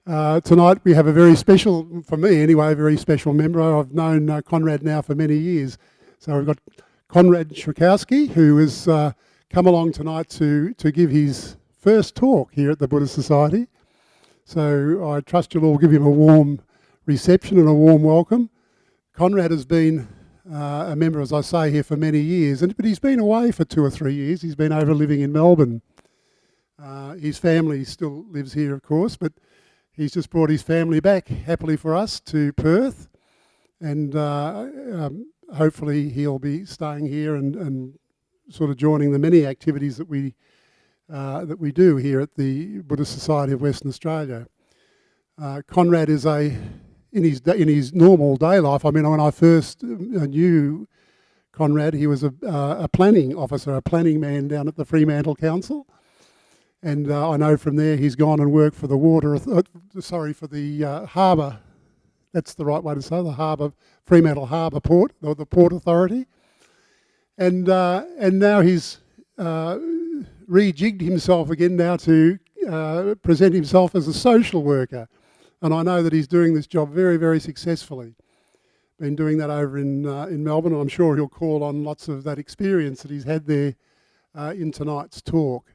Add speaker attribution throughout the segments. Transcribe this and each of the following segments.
Speaker 1: Tonight we have a very special, for me anyway, a very special member. I've known Konrad now for many years. So we've got Konrad Srokowski, who has come along tonight to give his first talk here at the Buddhist Society. So I trust you'll all give him a warm reception and a warm welcome. Konrad has been a member, as I say, here for many years, but he's been away for 2 or 3 years. He's been over living in Melbourne. His family still lives here, of course, but he's just brought his family back, happily for us, to Perth, and hopefully he'll be staying here and sort of joining the many activities that we do here at the Buddhist Society of Western Australia. Konrad is in his normal day life. I mean, when I first knew Konrad, he was a planning officer, a planning man down at the Fremantle Council. And I know from there he's gone and worked for the harbour. That's the right way to say, the harbour, Fremantle Harbour Port, or the Port Authority. And now he's rejigged himself again now to present himself as a social worker. And I know that he's doing this job very, very successfully. Been doing that over in Melbourne. I'm sure he'll call on lots of that experience that he's had there in tonight's talk.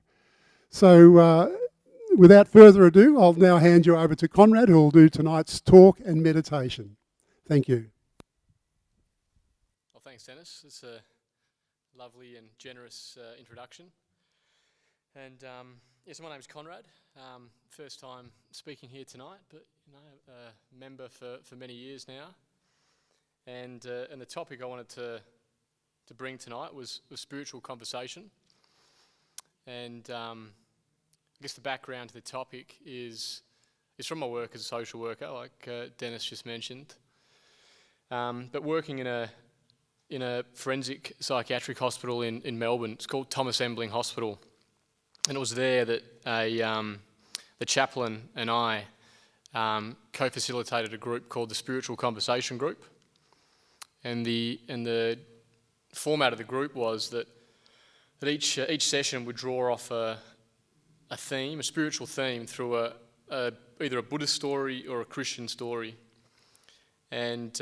Speaker 1: So without further ado, I'll now hand you over to Konrad, who will do tonight's talk and meditation. Thank you.
Speaker 2: Well, thanks, Dennis. It's a lovely and generous introduction. And yes, my name's Konrad. First time speaking here tonight, but a member for many years now. And the topic I wanted to bring tonight was spiritual conversation. And I guess the background to the topic is from my work as a social worker, like Dennis just mentioned. But working in a forensic psychiatric hospital in Melbourne. It's called Thomas Embling Hospital. And it was there that the chaplain and I co-facilitated a group called the Spiritual Conversation Group. And the format of the group was that each session would draw off a theme, a spiritual theme, through either a Buddhist story or a Christian story. And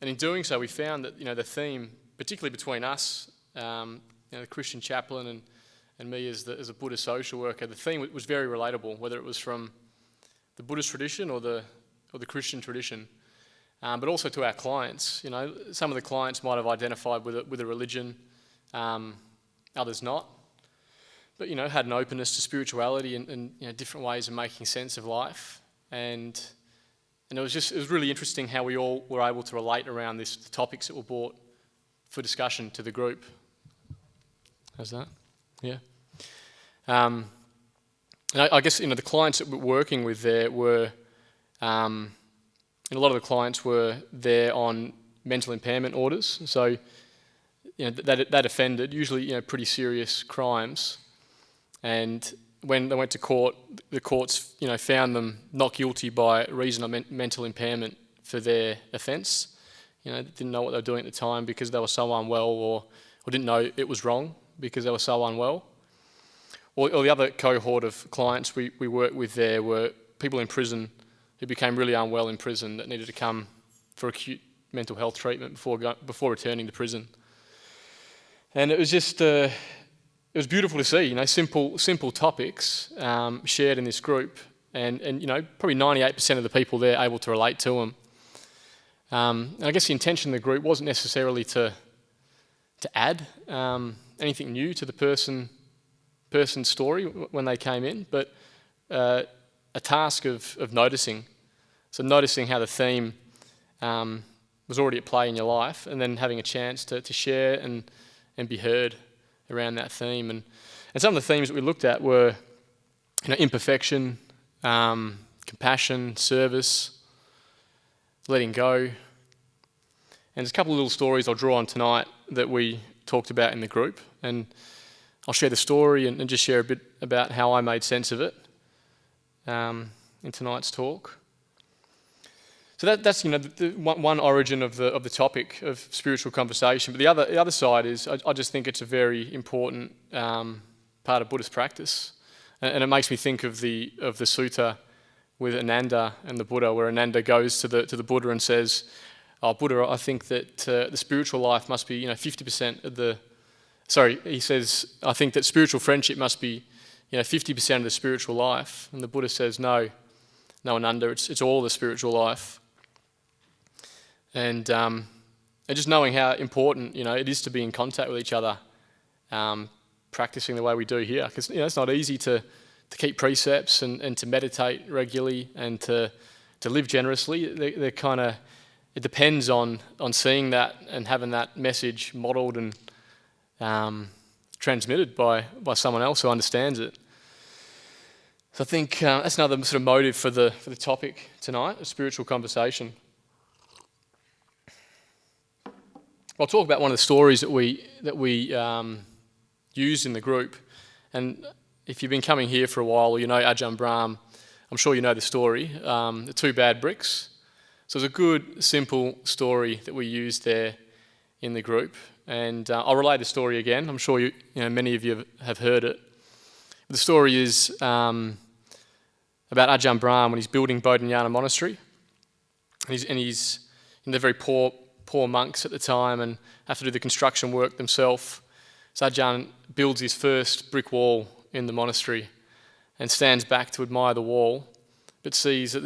Speaker 2: in doing so, we found that the theme, particularly between us, the Christian chaplain and me as a Buddhist social worker, the theme was very relatable, whether it was from the Buddhist tradition or the Christian tradition, but also to our clients. Some of the clients might have identified with a religion, others not, but had an openness to spirituality and different ways of making sense of life, and it was really interesting how we all were able to relate around the topics that were brought for discussion to the group. How's that? Yeah. And I guess the clients that we're working with there were, and a lot of the clients were there on mental impairment orders, so that offended, usually pretty serious crimes, and when they went to court, the courts found them not guilty by reason of mental impairment for their offence. Didn't know what they were doing at the time because they were so unwell, or didn't know it was wrong because they were so unwell. Or the other cohort of clients we worked with there were people in prison who became really unwell in prison that needed to come for acute mental health treatment before returning to prison. And it was just, it was beautiful to see, simple topics shared in this group, and probably 98% of the people there able to relate to them. And I guess the intention of the group wasn't necessarily to add anything new to the person's story when they came in, but a task of noticing. So noticing how the theme was already at play in your life, and then having a chance to share and be heard around that theme. And some of the themes that we looked at were imperfection, compassion, service, letting go. And there's a couple of little stories I'll draw on tonight that we talked about in the group, and I'll share the story and just share a bit about how I made sense of it in tonight's talk. So that's the one origin of the topic of spiritual conversation. But the other side is I just think it's a very important part of Buddhist practice, and it makes me think of the sutta with Ananda and the Buddha, where Ananda goes to the Buddha and says, "Oh, Buddha, I think that the spiritual life must be 50% of the." Sorry, he says, "I think that spiritual friendship must be 50% of the spiritual life." And the Buddha says, "No, Ananda, it's all the spiritual life." And just knowing how important it is to be in contact with each other, practicing the way we do here, because it's not easy to keep precepts and to meditate regularly and to live generously. It depends on seeing that and having that message modelled and transmitted by someone else who understands it. So I think that's another sort of motive for the topic tonight, a spiritual conversation. I'll talk about one of the stories that we used in the group, and if you've been coming here for a while, or Ajahn Brahm, I'm sure you know the story, the two bad bricks. So it's a good, simple story that we used there in the group, and I'll relay the story again. I'm sure many of you have heard it. The story is about Ajahn Brahm when he's building Bodhinyana Monastery, and he's in the very poor monks at the time and have to do the construction work themselves. So Ajahn builds his first brick wall in the monastery and stands back to admire the wall, but sees that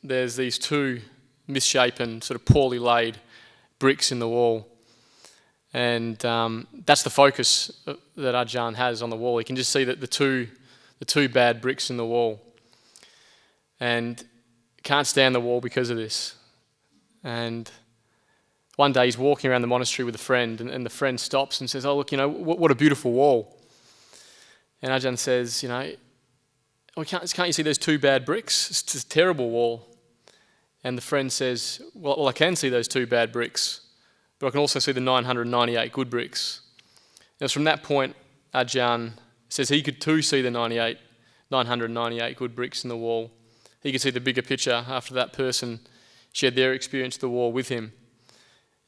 Speaker 2: there's these two misshapen, sort of poorly laid bricks in the wall. And that's the focus that Ajahn has on the wall. He can just see that the two bad bricks in the wall, and can't stand the wall because of this. And one day he's walking around the monastery with a friend, and the friend stops and says, "Oh, look, what a beautiful wall." And Ajahn says, "Oh, can't you see those two bad bricks? It's just a terrible wall." And the friend says, well, I can see those two bad bricks, but I can also see the 998 good bricks. And it's from that point, Ajahn says he could too see the 998 good bricks in the wall. He could see the bigger picture after that person shared their experience of the wall with him.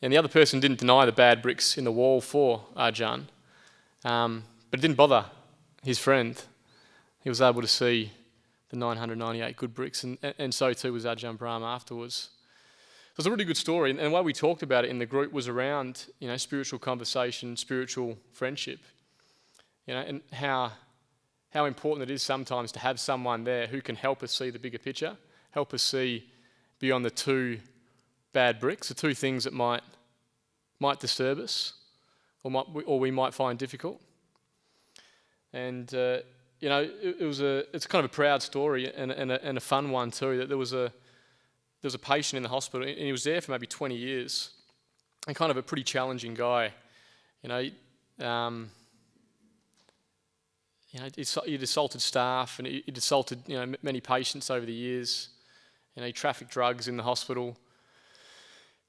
Speaker 2: And the other person didn't deny the bad bricks in the wall for Ajahn, but it didn't bother his friend. He was able to see the 998 good bricks, and so too was Ajahn Brahm afterwards. So it's a really good story, and the way we talked about it in the group was around spiritual conversation, spiritual friendship, and how important it is sometimes to have someone there who can help us see the bigger picture, help us see beyond the two bad bricks, the two things that might disturb us, or we might find difficult. And it's kind of a proud story and a fun one too. That there was a patient in the hospital, and he was there for maybe 20 years, and kind of a pretty challenging guy. He'd assaulted staff, and he'd assaulted many patients over the years. He trafficked drugs in the hospital.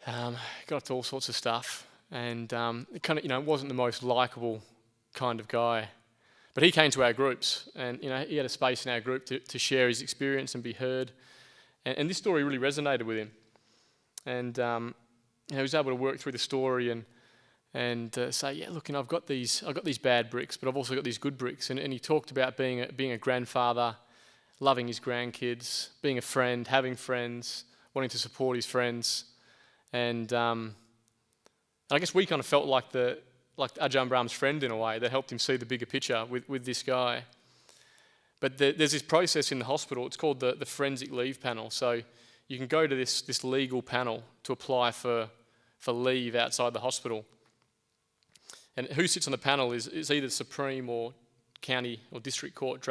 Speaker 2: Got up to all sorts of stuff, and it kind of wasn't the most likeable kind of guy. But he came to our groups, and he had a space in our group to share his experience and be heard. And this story really resonated with him, and he was able to work through the story and say, yeah, look, I've got these bad bricks, but I've also got these good bricks. And he talked about being a grandfather, loving his grandkids, being a friend, having friends, wanting to support his friends. And I guess we kind of felt like Ajahn Brahm's friend in a way, that helped him see the bigger picture with this guy. But there's this process in the hospital, it's called the forensic leave panel. So you can go to this legal panel to apply for leave outside the hospital. And who sits on the panel is either Supreme or County or District Court,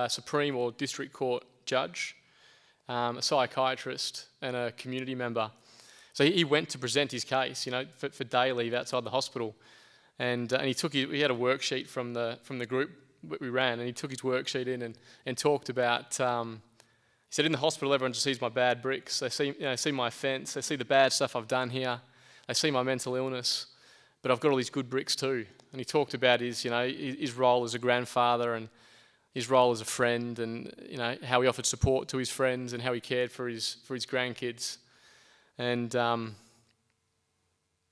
Speaker 2: Supreme or District Court judge, a psychiatrist and a community member. So he went to present his case, for day leave outside the hospital, and he had a worksheet from the group that we ran, and he took his worksheet in and talked about. He said, in the hospital, everyone just sees my bad bricks. They see my offence. They see the bad stuff I've done here. They see my mental illness, but I've got all these good bricks too. And he talked about his role as a grandfather and his role as a friend, and how he offered support to his friends and how he cared for his grandkids. And I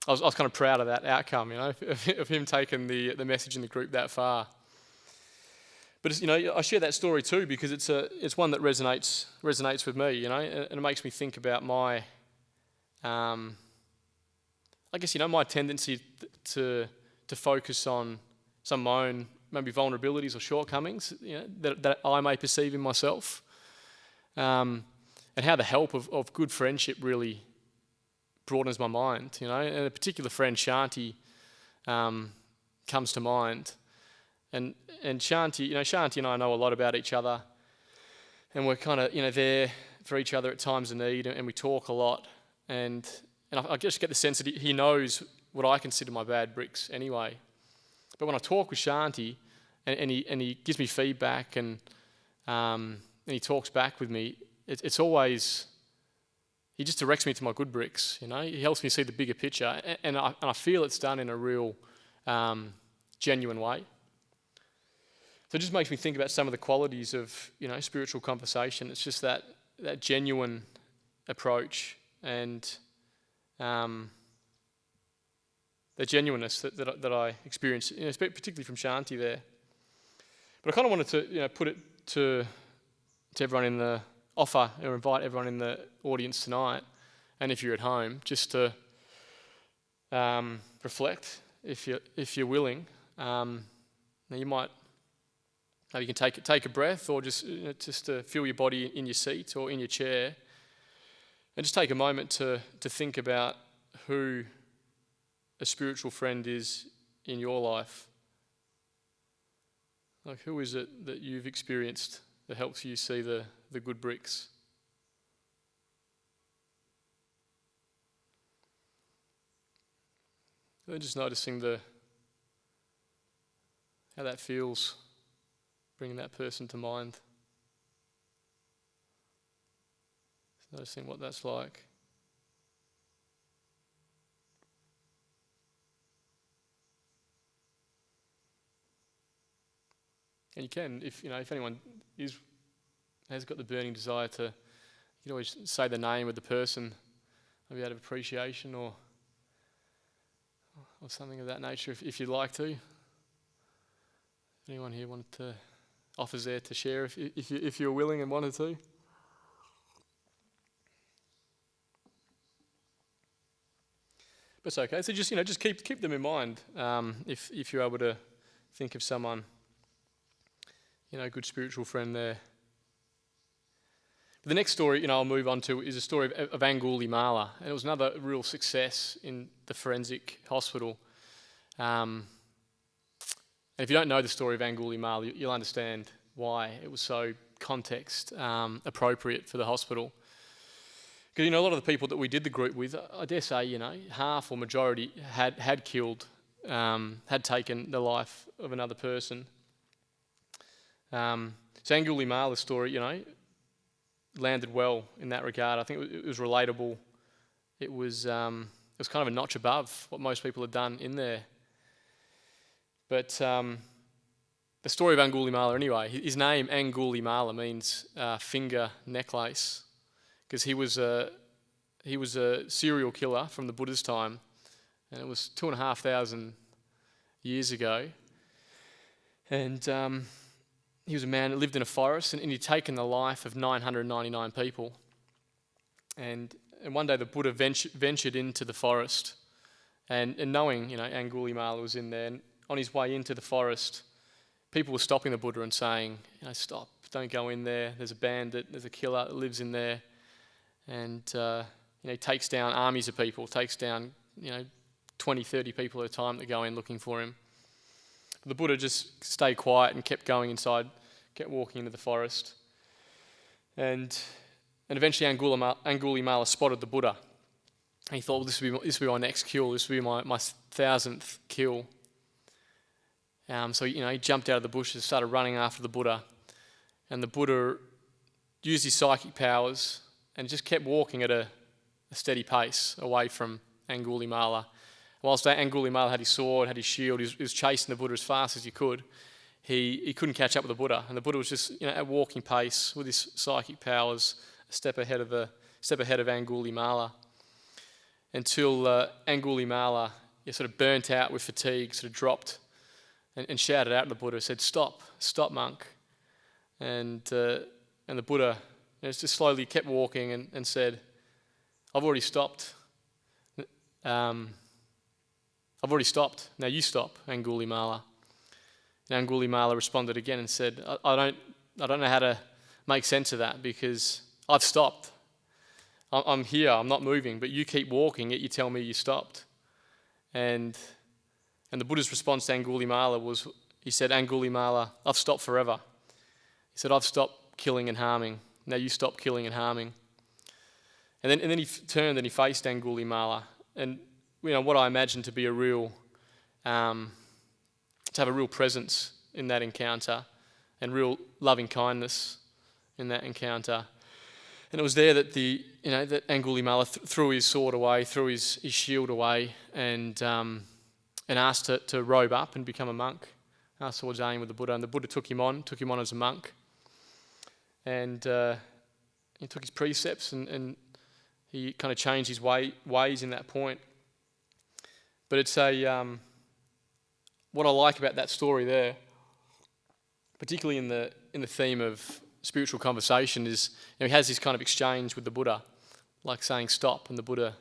Speaker 2: was kind of proud of that outcome, of him taking the message in the group that far. But it's, I share that story too because it's one that resonates with me, and it makes me think about my, I guess my tendency to focus on some of my own maybe vulnerabilities or shortcomings, that I may perceive in myself, and how the help of good friendship really broadens my mind, and a particular friend, Shanti, comes to mind. And Shanti, Shanti and I know a lot about each other, and we're kind of, there for each other at times of need, and we talk a lot. And I just get the sense that he knows what I consider my bad bricks anyway. But when I talk with Shanti, and he gives me feedback, and he talks back with me, it's always, he just directs me to my good bricks. He helps me see the bigger picture, and I feel it's done in a real genuine way. So it just makes me think about some of the qualities of, spiritual conversation. It's just that genuine approach and the genuineness that I experience, particularly from Shanti there. But I kind of wanted to, put it to everyone in the offer, or invite everyone in the audience tonight, and if you're at home, just to reflect, if you're willing. Now you might. Maybe you can take a breath, or just to feel your body in your seat or in your chair, and just take a moment to think about who a spiritual friend is in your life. Like, who is it that you've experienced that helps you see the good bricks? And just noticing how that feels. Bringing that person to mind. Noticing what that's like. And you can, if anyone has got the burning desire to, you can always say the name of the person, maybe out of appreciation or something of that nature, if you'd like to. Anyone here wanted to? Offers there to share if you're willing and wanted to. But it's okay. So just keep them in mind. If you're able to think of someone, a good spiritual friend there. But the next story I'll move on to is a story of Angulimala, and it was another real success in the forensic hospital. And if you don't know the story of Angulimala, you'll understand why it was so context appropriate for the hospital. Because a lot of the people that we did the group with, I dare say, half or majority had killed, had taken the life of another person. So Angulimala's story, landed well in that regard. I think it was relatable. It was kind of a notch above what most people had done in there. But the story of Angulimala anyway, his name Angulimala means finger necklace, because he was a serial killer from the Buddhist time, and it was 2,500 years ago. And he was a man that lived in a forest, and he'd taken the life of 999 people. And one day the Buddha ventured into the forest, and knowing Angulimala was in there. And on his way into the forest, people were stopping the Buddha and saying, stop, don't go in there. There's a bandit, there's a killer that lives in there. And, he takes down armies of people, takes down, 20, 30 people at a time that go in looking for him. The Buddha just stayed quiet and kept going inside, kept walking into the forest. And eventually Angulimala spotted the Buddha. And he thought, well, this will be my next kill, this will be my 1,000th kill. So he jumped out of the bushes, started running after the Buddha, and the Buddha used his psychic powers and just kept walking at a steady pace away from Angulimala. Whilst Angulimala had his sword, had his shield, he was chasing the Buddha as fast as he could. He couldn't catch up with the Buddha, and the Buddha was just at walking pace with his psychic powers, a step ahead of Angulimala, until Angulimala sort of burnt out with fatigue, sort of dropped and shouted out to the Buddha, said, "Stop, stop, monk." And the Buddha just slowly kept walking and said, "I've already stopped. I've already stopped. Now you stop, Angulimala." And Angulimala responded again and said, I don't know how to make sense of that, because I've stopped. I'm here, I'm not moving, but you keep walking, yet you tell me you stopped." And the Buddha's response to Angulimala was, he said, "Angulimala, I've stopped forever." He said, "I've stopped killing and harming. Now you stop killing and harming." And then he turned and he faced Angulimala. And what I imagine to be a real, to have a real presence in that encounter, and real loving kindness in that encounter. And it was there that that Angulimala threw his sword away, threw his shield away, and asked to robe up and become a monk, asked to ordain with the Buddha. And the Buddha took him on as a monk, and he took his precepts, and he kind of changed his ways in that point. But it's what I like about that story there, particularly in the theme of spiritual conversation, is he has this kind of exchange with the Buddha, like saying stop, and the Buddha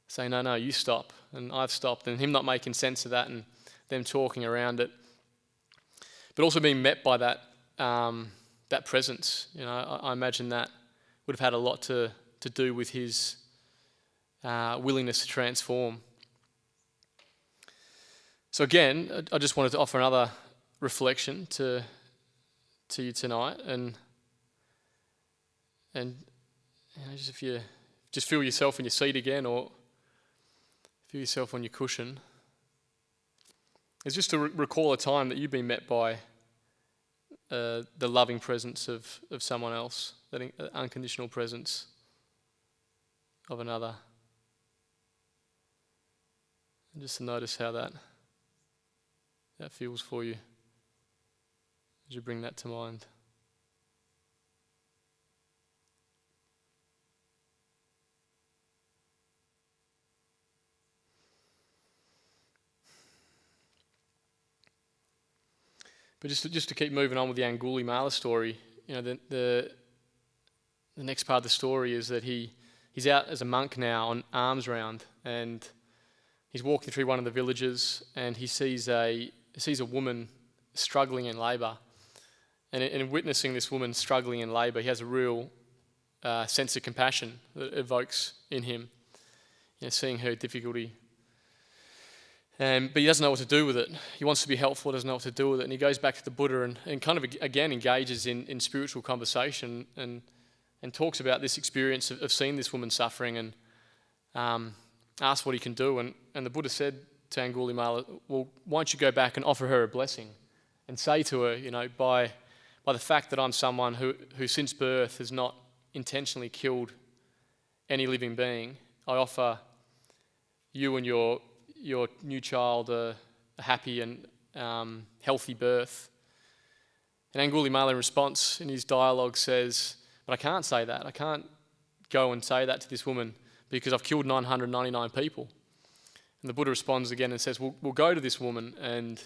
Speaker 2: saying, no, you stop, and I've stopped, and him not making sense of that, and them talking around it, but also being met by that presence. I imagine that would have had a lot to do with his willingness to transform. So again, I just wanted to offer another reflection to you tonight, and just if you just feel yourself in your seat again, or feel yourself on your cushion, it's just to recall a time that you've been met by the loving presence of someone else, that unconditional presence of another, and just to notice how that feels for you as you bring that to mind. But just to keep moving on with the Angulimala story, the next part of the story is that he's out as a monk now on alms round, and he's walking through one of the villages, and he sees a woman struggling in labour. And in witnessing this woman struggling in labour, he has a real sense of compassion that evokes in him, seeing her difficulty. But he doesn't know what to do with it. He wants to be helpful, doesn't know what to do with it. And he goes back to the Buddha and kind of, again, engages in spiritual conversation and talks about this experience of seeing this woman suffering, and asks what he can do. And the Buddha said to Angulimala, well, why don't you go back and offer her a blessing and say to her, by the fact that I'm someone who since birth has not intentionally killed any living being, I offer you and your new child a happy and healthy birth. And Angulimala in response in his dialogue says, but I can't say that. I can't go and say that to this woman because I've killed 999 people. And the Buddha responds again and says, we'll go to this woman and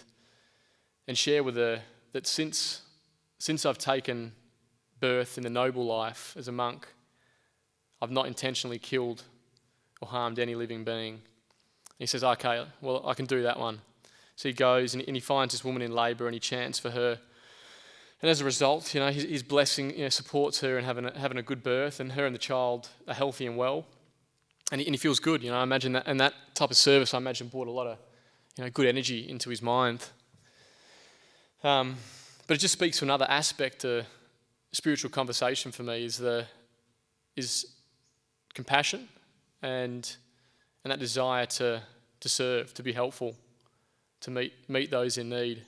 Speaker 2: share with her that since I've taken birth in the noble life as a monk, I've not intentionally killed or harmed any living being. He says, okay, well, I can do that one. So he goes and he finds this woman in labour and he chants for her. And as a result, his blessing supports her in having a good birth, and her and the child are healthy and well. And he feels good, I imagine that. And that type of service, I imagine, brought a lot of good energy into his mind. But it just speaks to another aspect of spiritual conversation for me, is compassion and that desire to serve, to be helpful, to meet those in need.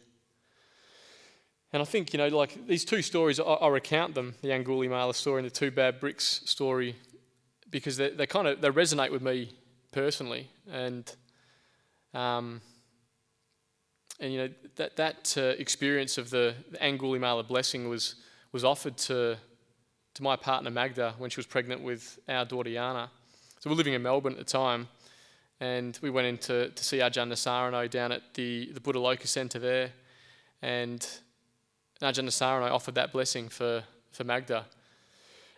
Speaker 2: And I think, like these two stories, I recount them, the Angulimala story and the two bad bricks story, because they resonate with me personally. And that experience of the Angulimala blessing was offered to my partner Magda when she was pregnant with our daughter Yana. So we were living in Melbourne at the time, and we went in to see Ajahn Nasarano down at the Dhammaloka Centre there. And Ajahn Sara and I offered that blessing for Magda.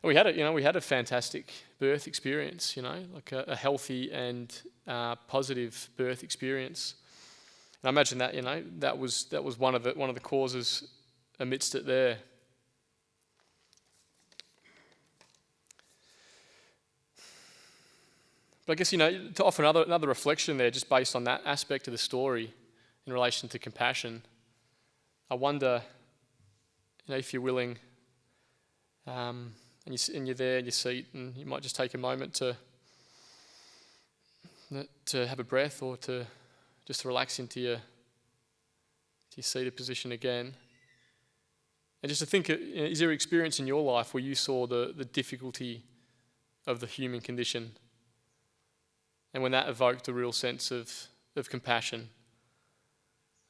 Speaker 2: And we had a fantastic birth experience, like a healthy and positive birth experience. And I imagine that, that was one of the causes amidst it there. But I guess, to offer another reflection there, just based on that aspect of the story in relation to compassion, I wonder, if you're willing, and you're there in your seat, and you might just take a moment to have a breath, or to just relax into your seated position again, and just to think, is there an experience in your life where you saw the difficulty of the human condition, and when that evoked a real sense of compassion,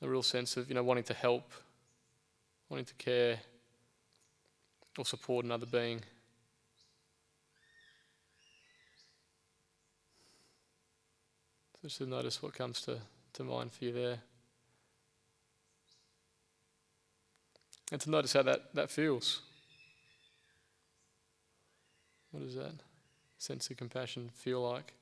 Speaker 2: a real sense of wanting to help, wanting to care or support another being? So just to notice what comes to mind for you there. And to notice how that feels. What does that sense of compassion feel like?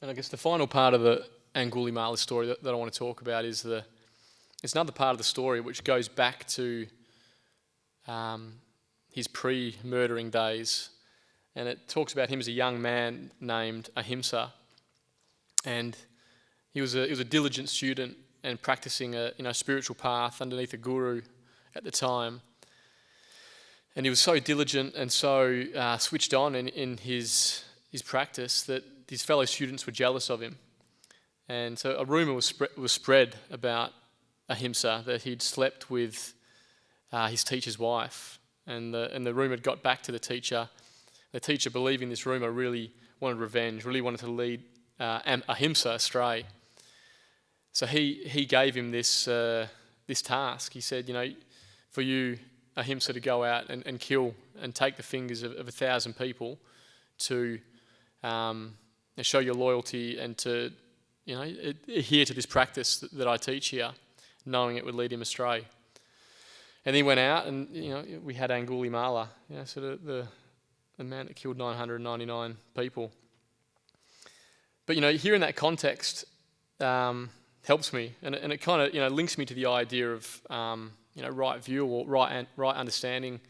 Speaker 2: And I guess the final part of the Angulimala story that I want to talk about is it's another part of the story which goes back to his pre-murdering days, and it talks about him as a young man named Ahimsa, and he was a diligent student and practicing a spiritual path underneath a guru at the time, and he was so diligent and so switched on in his practice that his fellow students were jealous of him. And so a rumour was spread about Ahimsa, that he'd slept with his teacher's wife. And the rumour got back to the teacher. The teacher, believing this rumour, really wanted revenge, really wanted to lead Ahimsa astray. So he gave him this task. He said, for you, Ahimsa, to go out and kill and take the fingers of 1,000 people to show your loyalty and to adhere to this practice that I teach here, knowing it would lead him astray. And he went out, and we had Angulimala, so the man that killed 999 people. But here in that context helps me, and it kind of links me to the idea of right view or right understanding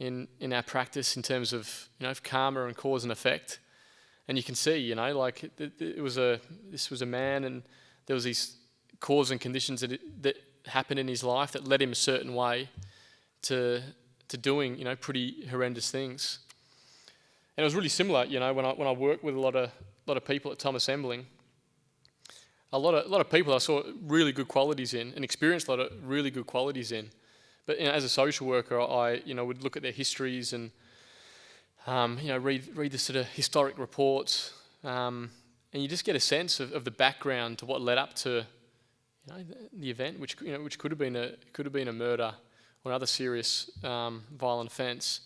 Speaker 2: in our practice in terms of karma and cause and effect. And you can see, this was a man, and there was these cause and conditions that happened in his life that led him a certain way to doing, pretty horrendous things. And it was really similar, when I worked with a lot of people at Tom Assembling. A lot of people I saw really good qualities in, and experienced a lot of really good qualities in. But as a social worker, I would look at their histories and read the sort of historic reports, and you just get a sense of the background to what led up to the event, which could have been a murder or another serious violent offence.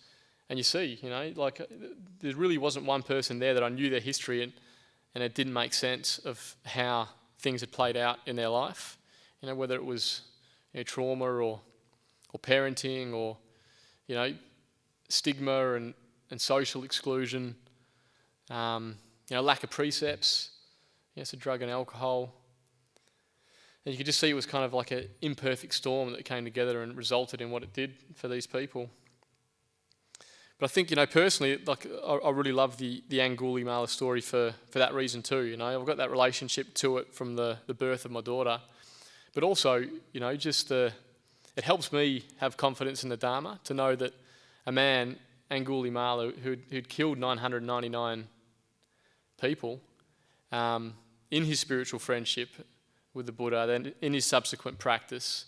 Speaker 2: And you see, there really wasn't one person there that I knew their history and it didn't make sense of how things had played out in their life. Whether it was trauma or parenting or stigma and social exclusion, lack of precepts, so drug and alcohol. And you could just see it was kind of like an imperfect storm that came together and resulted in what it did for these people. But I think, personally, I really love the Angulimala story for that reason too. I've got that relationship to it from the birth of my daughter. But also, it helps me have confidence in the Dharma to know that a man, Angulimala, who'd killed 999 people, in his spiritual friendship with the Buddha, then in his subsequent practice,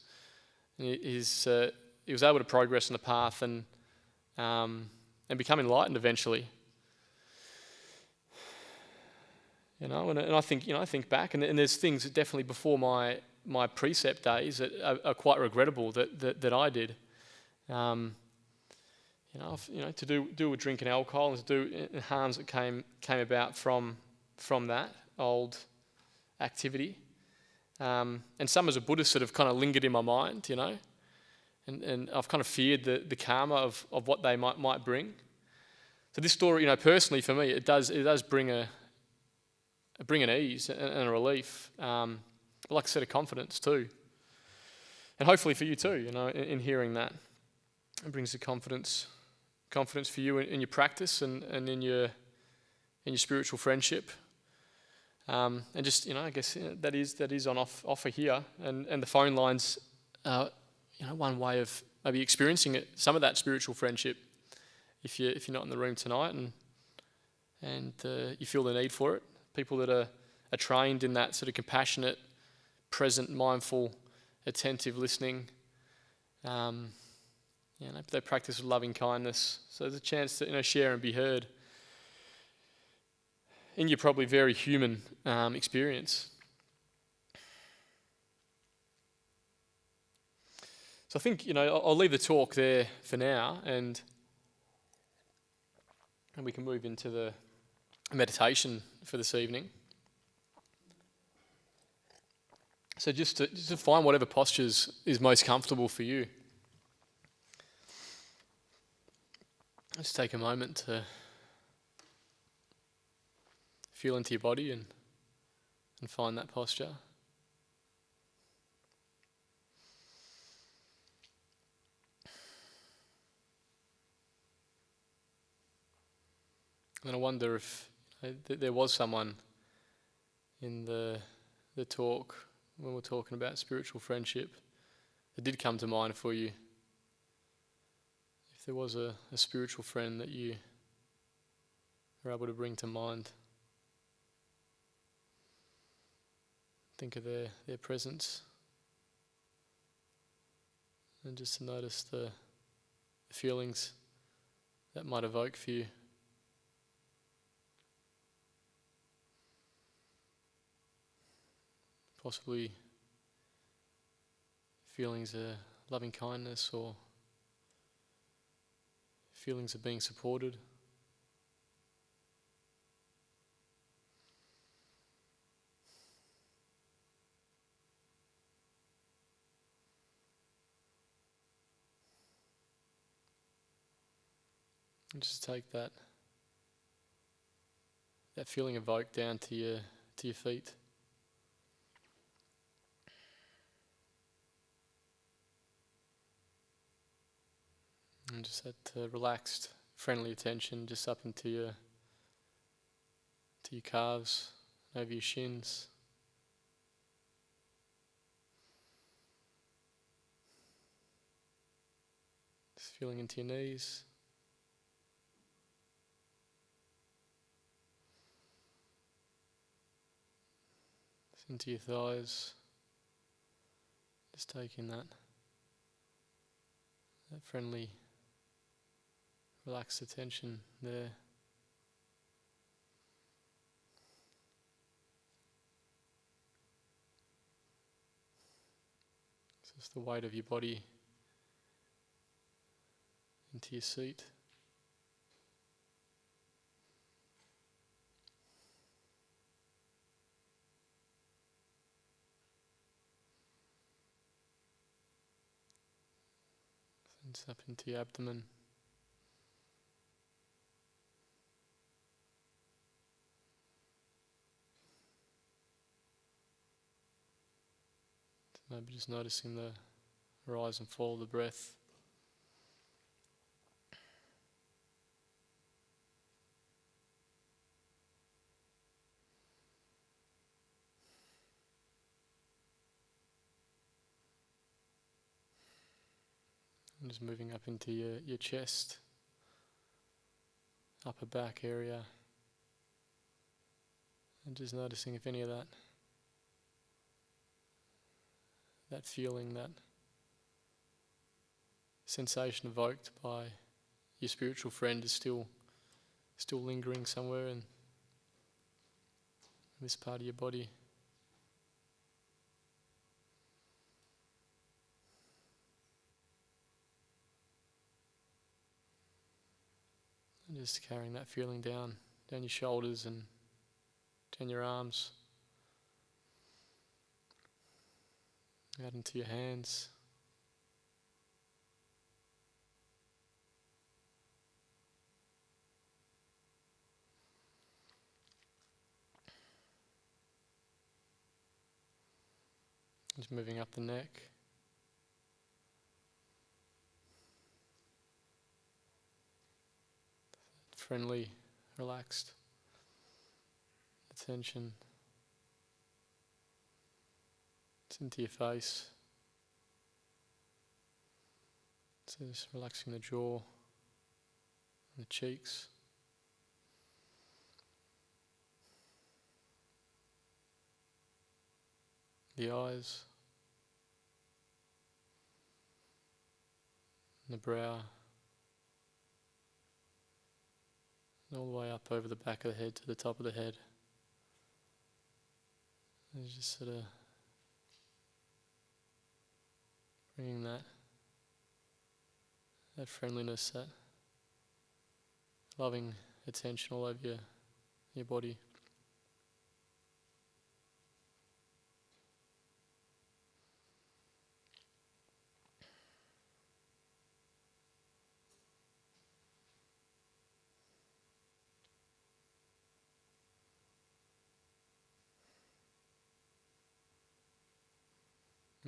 Speaker 2: he was able to progress on the path and become enlightened eventually. And I think back, and there's things that definitely before my my precept days that are quite regrettable that I did. To do with drinking alcohol and to do harms that came about from that old activity. And some as a Buddhist that have kind of lingered in my mind, and I've kind of feared the karma of what they might bring. So this story, personally for me, it does bring an ease and a relief, like I said, a confidence too, and hopefully for you too. In hearing that, it brings the confidence for you in your practice and in your spiritual friendship. And just I guess that is on offer here, and the phone lines, one way of maybe experiencing some of that spiritual friendship, if you're not in the room tonight and you feel the need for it. People that are trained in that sort of compassionate, present, mindful, attentive listening. They practice loving kindness, so there's a chance to share and be heard in your probably very human experience. So I think I'll leave the talk there for now, and we can move into the meditation for this evening. So just to find whatever postures is most comfortable for you. Just take a moment to feel into your body and find that posture. And I wonder if there was someone in the talk when we're talking about spiritual friendship that did come to mind for you. If there was a spiritual friend that you were able to bring to mind, think of their presence, and just to notice the feelings that might evoke for you. Possibly feelings of loving kindness or feelings of being supported. And just take that feeling evoked down to your feet. And just that relaxed, friendly attention just up into your calves, over your shins. Just feeling into your knees. Just into your thighs. Just taking that friendly, relaxed attention there. It's just the weight of your body into your seat. And up into your abdomen. Maybe just noticing the rise and fall of the breath. And just moving up into your chest, upper back area. And just noticing if any of that feeling, that sensation evoked by your spiritual friend is still lingering somewhere in this part of your body. Just carrying that feeling down your shoulders and down your arms, out into your hands. Just moving up the neck. Friendly, relaxed attention. It's into your face. So just relaxing the jaw and the cheeks. The eyes. And the brow. And all the way up over the back of the head to the top of the head. And just sort of bringing that friendliness, that loving attention all over your body.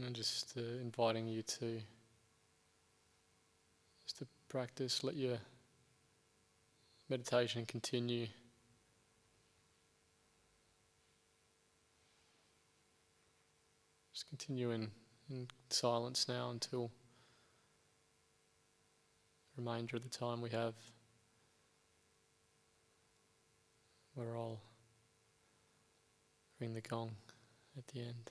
Speaker 2: And just inviting you to practice, let your meditation continue. Just continue in silence now until the remainder of the time we have, where I'll ring the gong at the end.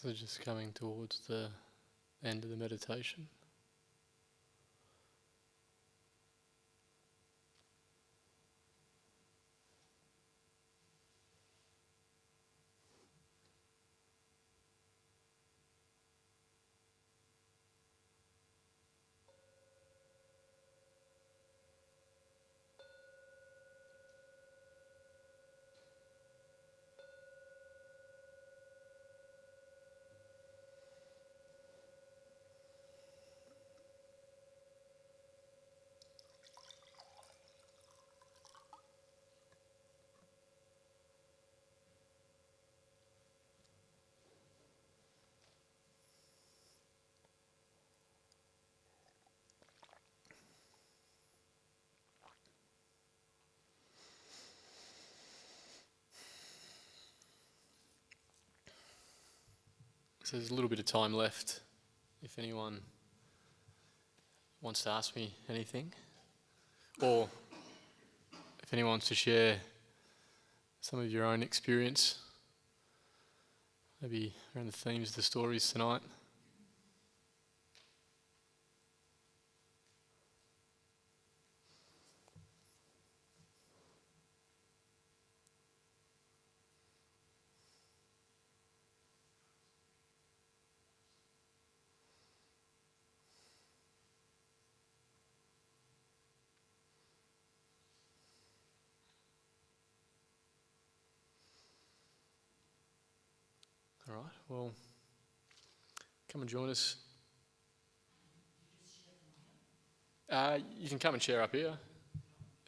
Speaker 2: So just coming towards the end of the meditation. So there's a little bit of time left if anyone wants to ask me anything, or if anyone wants to share some of your own experience, maybe around the themes of the stories tonight. All right, well, come and join us. You can come and share up here.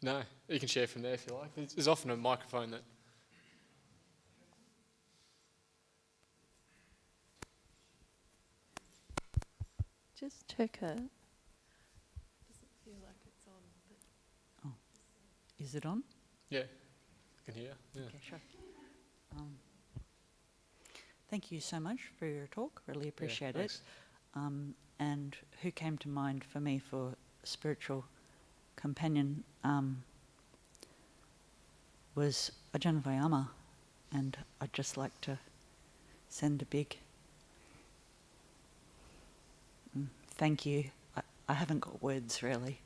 Speaker 2: No, you can share from there if you like. There's often a microphone that...
Speaker 3: Just check it. Doesn't feel like it's on. But
Speaker 4: Is it on?
Speaker 2: Yeah, I can hear. Yeah.
Speaker 4: Okay, sure. Thank you so much for your talk. Really appreciate it. And who came to mind for me for spiritual companion was Ajahn Vayama, and I'd just like to send a big thank you. I haven't got words really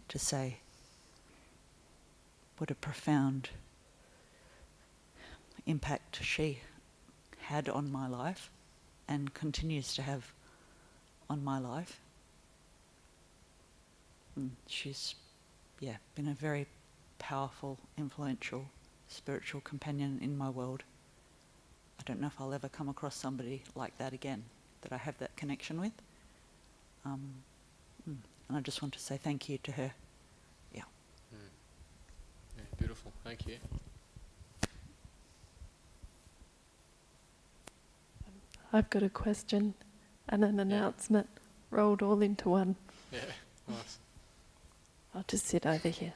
Speaker 4: to say what a profound impact she had on my life and continues to have on my life. She's been a very powerful, influential, spiritual companion in my world. I don't know if I'll ever come across somebody like that again, that I have that connection with. And I just want to say thank you to her.
Speaker 2: Yeah, beautiful, thank you.
Speaker 3: I've got a question and an announcement rolled all into one.
Speaker 2: Yeah, nice.
Speaker 3: I'll just sit over here.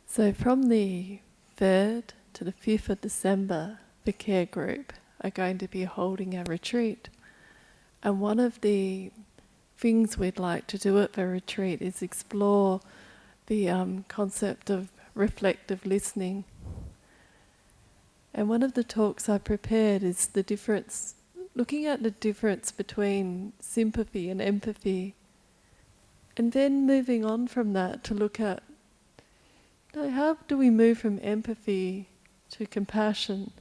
Speaker 3: So from the 3rd to the 5th of December, the care group are going to be holding a retreat. And one of the things we'd like to do at the retreat is explore the concept of reflective listening. And one of the talks I prepared is the difference, looking at the difference between sympathy and empathy, and then moving on from that to look at how do we move from empathy to compassion.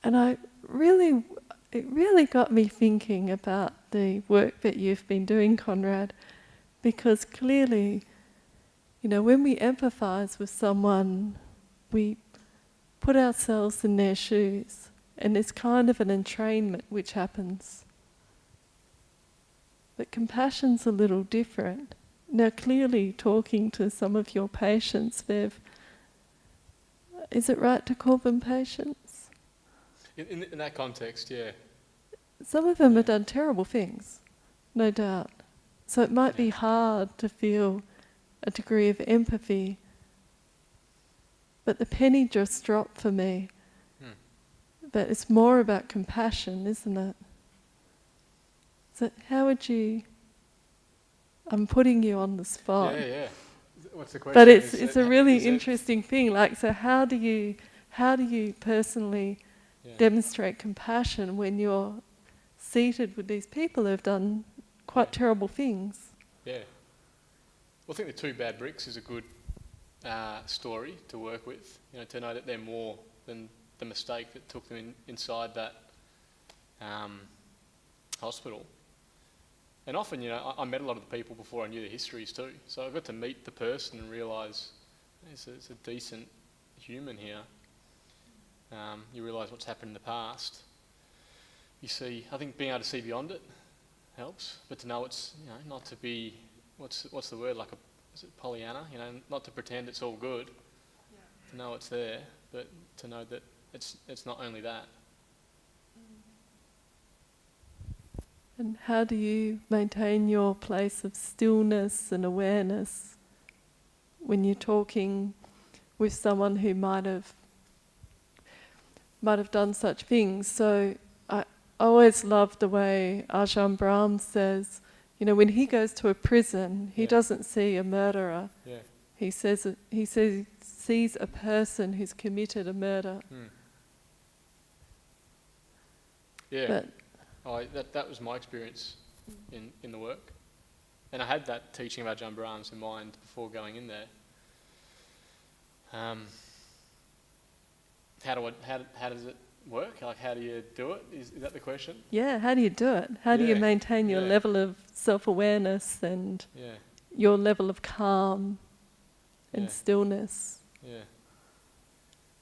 Speaker 3: And it really got me thinking about the work that you've been doing, Konrad, because clearly, when we empathise with someone, we put ourselves in their shoes, and there's kind of an entrainment which happens. But compassion's a little different. Now, clearly, talking to some of your patients, is it right to call them patients?
Speaker 2: In that context, yeah.
Speaker 3: Some of them have done terrible things, no doubt. So it might be hard to feel a degree of empathy. But the penny just dropped for me. But it's more about compassion, isn't it? So how would you... I'm putting you on the spot.
Speaker 2: Yeah. What's the question?
Speaker 3: But it's a really interesting thing. So how do you how do you personally demonstrate compassion when you're seated with these people who've done quite terrible things?
Speaker 2: Yeah. Well, I think the two bad bricks is a good story to work with, to know that they're more than the mistake that took them inside that hospital. And often, I met a lot of the people before I knew their histories too. So I got to meet the person and realise it's a decent human here. You realise what's happened in the past. You see, I think being able to see beyond it helps, but to know it's, not to be, what's the word, like is it Pollyanna? Not to pretend it's all good. To know it's there, but to know that it's not only that.
Speaker 3: And how do you maintain your place of stillness and awareness when you're talking with someone who might have done such things? So I always love the way Ajahn Brahm says, when he goes to a prison, he doesn't see a murderer.
Speaker 2: Yeah.
Speaker 3: He sees a person who's committed a murder.
Speaker 2: Yeah. That was my experience in the work. And I had that teaching of Ajahn Brahms in mind before going in there. How does it work? Like, how do you do it? Is that the question?
Speaker 3: Yeah, how do you do it? How do you maintain your level of self-awareness and your level of calm and stillness? Yeah.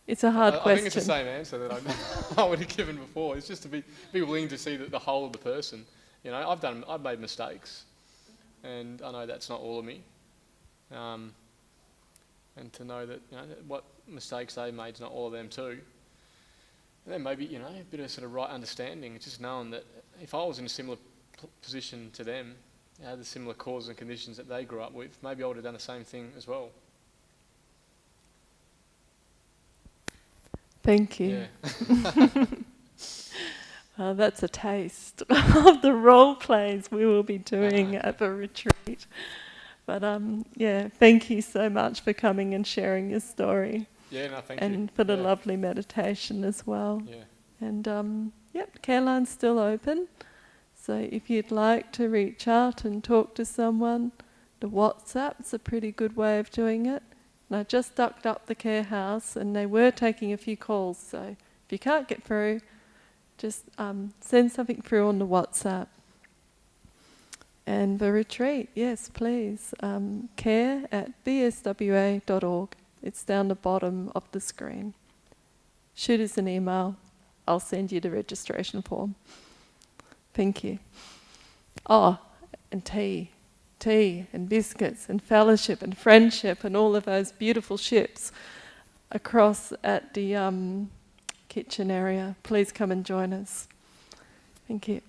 Speaker 3: It's a hard question.
Speaker 2: I think it's the same answer that I would have given before. It's just to be willing to see the whole of the person. I've made mistakes, and I know that's not all of me. And to know that what mistakes they made is not all of them too. And then maybe a bit of sort of right understanding. It's just knowing that if I was in a similar position to them, the similar causes and conditions that they grew up with, maybe I would have done the same thing as well.
Speaker 3: Thank you.
Speaker 2: Yeah.
Speaker 3: Well, that's a taste of the role plays we will be doing at the retreat. But thank you so much for coming and sharing your story.
Speaker 2: Yeah, no, thank you.
Speaker 3: And for the lovely meditation as well.
Speaker 2: Yeah.
Speaker 3: And care line's still open. So if you'd like to reach out and talk to someone, the WhatsApp's a pretty good way of doing it. And I just ducked up the care house and they were taking a few calls. So if you can't get through, just send something through on the WhatsApp. And the retreat, yes, please. care@bswa.org. It's down the bottom of the screen. Shoot us an email. I'll send you the registration form. Thank you. Oh, and tea and biscuits and fellowship and friendship and all of those beautiful ships across at the kitchen area. Please come and join us. Thank you.